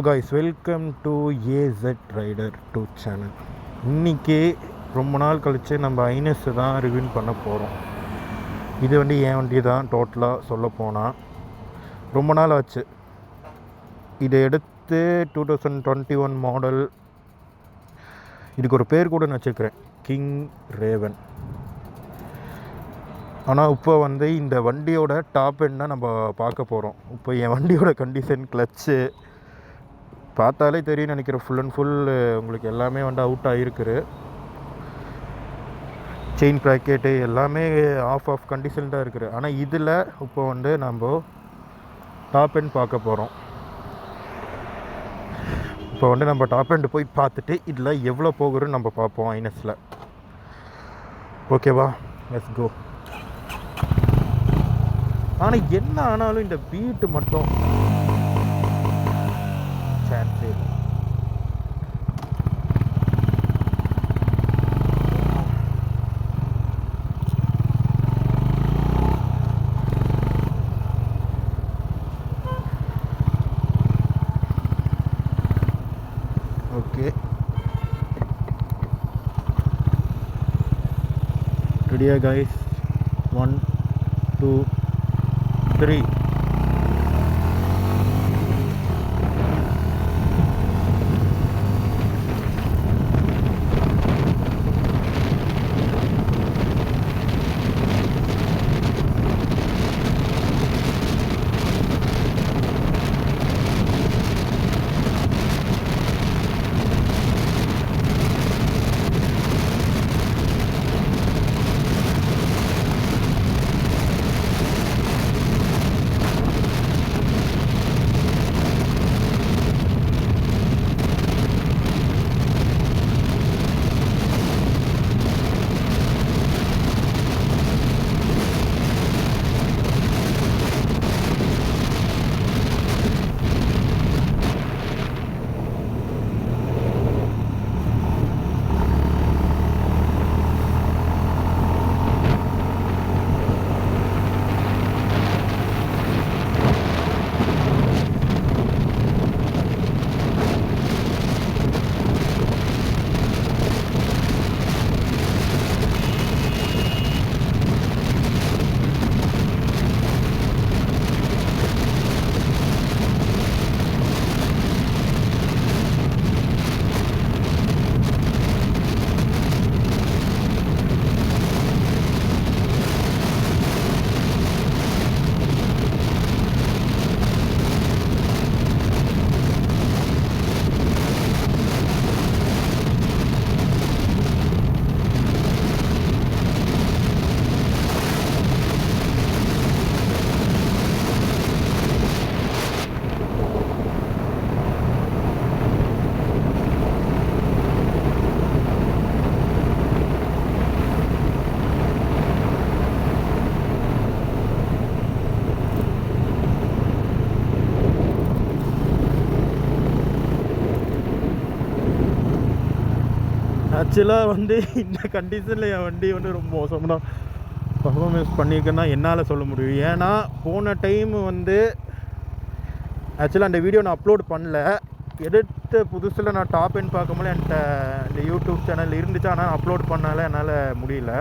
guys, welcome to AZ Rider 2 channel. இன்றைக்கி ரொம்ப நாள் கழித்து நம்ம ஐனஸ் தான் ரிவ்யூ பண்ண போகிறோம். இது வண்டி என் வண்டி தான். டோட்டலாக சொல்ல போனால் ரொம்ப நாள் ஆச்சு. இதை எடுத்து 2021 மாடல். இதுக்கு ஒரு பேர் கூட நான் வச்சுருக்கிறேன், கிங் ரேவன். ஆனால் இப்போ இந்த வண்டியோட டாப் எண்ட் தான் நம்ம பார்க்க போகிறோம். இப்போ என் வண்டியோட கண்டிஷன், கிளச்சு பார்த்தாலே தெரியும் நினைக்கிறேன். ஃபுல் அண்ட் ஃபுல் உங்களுக்கு எல்லாமே அவுட் ஆகிருக்குது. செயின் ப்ராக்கெட்டு எல்லாமே ஆஃப் கண்டிஷன் தான் இருக்குது. ஆனால் இதில் இப்போ நம்ம டாப் எண்ட் பார்க்க போகிறோம். இப்போ நம்ம டாப் எண்ட் போய் பார்த்துட்டு இதில் எவ்வளோ போகுதுன்னு நம்ம பார்ப்போம் ஐனஸில். ஓகேவா, லெட்ஸ் கோ. ஆனால் என்ன ஆனாலும் இந்த பீட்டு மட்டும் சான்ஸே இல்லை. ஓகே, ரெடியா கைஸ்? 1 2 3. ஆக்சுவலாக இந்த கண்டிஷனில் என் வண்டி ரொம்ப மோசமாக பர்ஃபார்மன்ஸ் பண்ணியிருக்கேன்னா என்னால் சொல்ல முடியும். ஏன்னா போன டைம் ஆக்சுவலாக அந்த வீடியோ நான் அப்லோட் பண்ணல. எடுத்த புதுசில் நான் டாப் எண்ட் பார்க்கும்போது என்கிட்ட இந்த யூடியூப் சேனல் இருந்துச்சு. ஆனால் அப்லோட் பண்ணால என்னால் முடியல.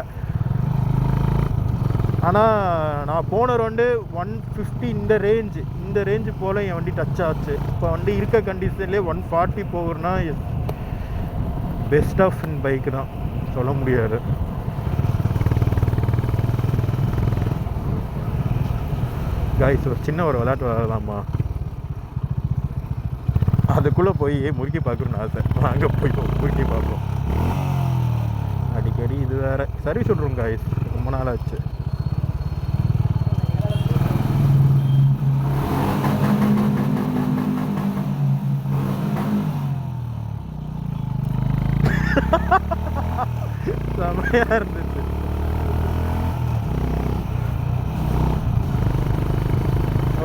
ஆனால் நான் போன ரவுண்டு 150 இந்த ரேஞ்சு போல் என் வண்டி டச் ஆச்சு. இப்போ இருக்க கண்டிஷன்லேயே 140 போகுதுன்னா பெஸ்ட் ஆஃப் இன் பைக்கு தான், சொல்ல முடியாது. கைஸ், ஒரு சின்ன விளையாட்டு விளையாடலாமா? அதுக்குள்ளே போய் முறுக்கி பார்க்கணுன்னு ஆசை. வாங்க போய் முறுக்கி பார்ப்போம். அடிக்கடி இது வேறு சர்வீஸ் விட்ருவோம் கைஸ், ரொம்ப நாள் ஆச்சு. செமையாக இருந்துச்சு.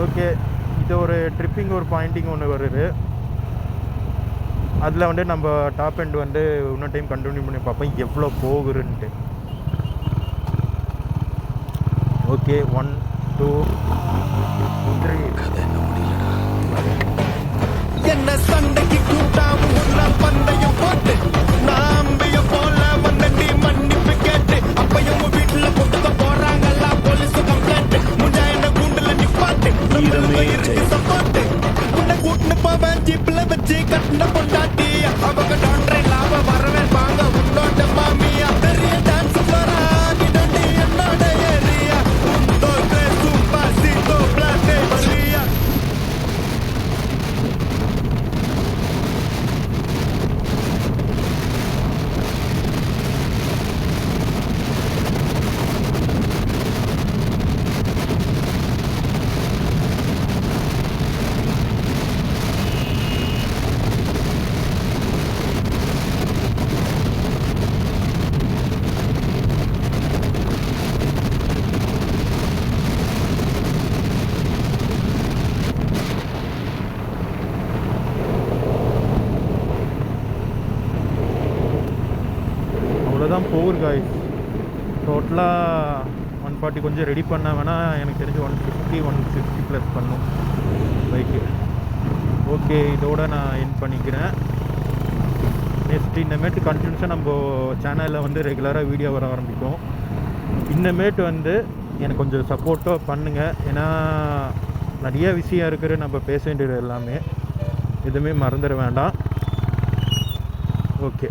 ஓகே, இது ஒரு ட்ரிப்பிங், ஒரு பாயிண்டிங் ஒன்று வருது. அதில் நம்ம டாப் எண்ட் இன்னொரு டைம் கண்டினியூ பண்ணி பார்ப்போம் எவ்வளோ போகுதுன்ட்டு. ஓகே 1 2 3. என்ன சண்டைக்கு கூட்டாம உள்ள பந்தயம் போட்டு நாம்பிய போல வந்தண்டி மன்னிப்பு கேட்டு அப்பயும் வீட்டுல போட்டுக்க போறாங்கல்ல போலீஸ் கம்ப்ளைண்ட் முஞ்சா என்ன கூண்டுல நிப்பாட்டு இருக்கு சப்பாட்டு உன்னை கூட்டுன்னு போவேன் ஜீப்ல வச்சு கட்டின பொண்டாட்டி அவங்க டாக்டர் இல்லாம வரவேன் வாங்க உன்னோட மாமியா பெரிய டான்ஸ் ஃப்ளோரா கிடண்டி என்னோட ஏரியா உந்தோ சூப்பா சீதோ பிளாட்டே பலியா அவ்வளோதான் போர் காய்ஸ். டோட்டலாக 140 கொஞ்சம் ரெடி பண்ண வேணால் எனக்கு தெரிஞ்சு 150 160 ப்ளஸ் பண்ணும் பைக்கு. ஓகே, இதோட நான் என் பண்ணிக்கிறேன். நெக்ஸ்ட் இந்தமேட்டு கண்டினியூஸாக நம்ம சேனலில் வந்து ரெகுலராக வீடியோ வர ஆரம்பிக்கும். இந்தமேட்டு வந்து எனக்கு கொஞ்சம் சப்போர்ட்டாக பண்ணுங்கள். ஏன்னா நிறைய விஷயம் இருக்குது, நம்ம பேச வேண்டியது எல்லாமே எதுவுமே மறந்துட வேண்டாம். ஓகே.